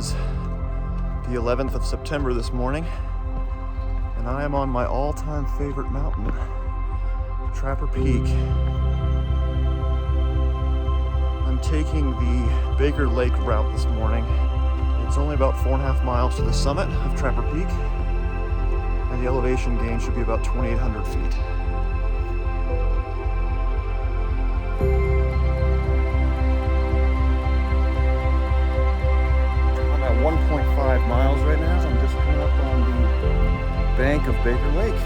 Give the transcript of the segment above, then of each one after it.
is the 11th of September this morning, and I am on my all-time favorite mountain, Trapper Peak. I'm taking the Baker Lake route this morning. It's only about 4.5 miles to the summit of Trapper Peak, and the elevation gain should be about 2,800 feet. I'm at 1.5 miles right now, so I'm just coming up on the bank of Baker Lake.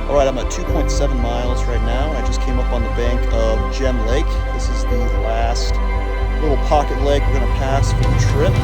Alright, I'm at 2.7 miles right now. I just came up on the bank of Gem Lake. This is the last little pocket lake we're going to pass for the trip.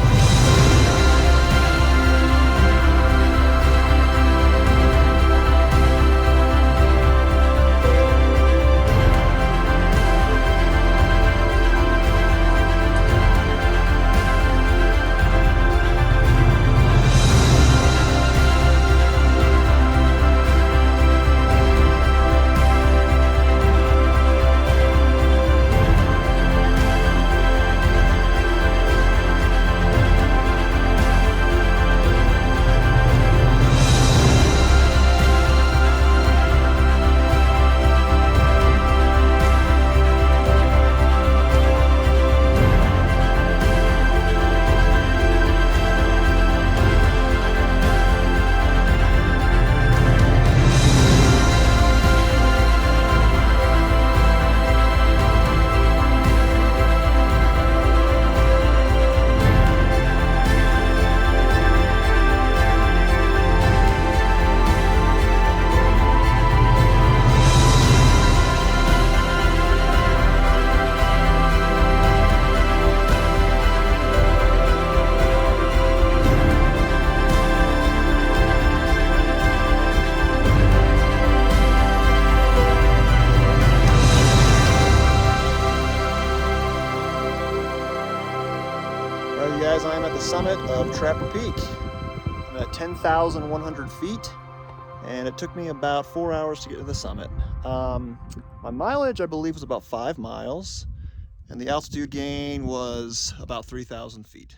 You guys, I am at the summit of Trapper Peak. I'm at 10,100 feet, and it took me about 4 hours to get to the summit. My mileage, I believe, was about 5 miles, and the altitude gain was about 3,000 feet.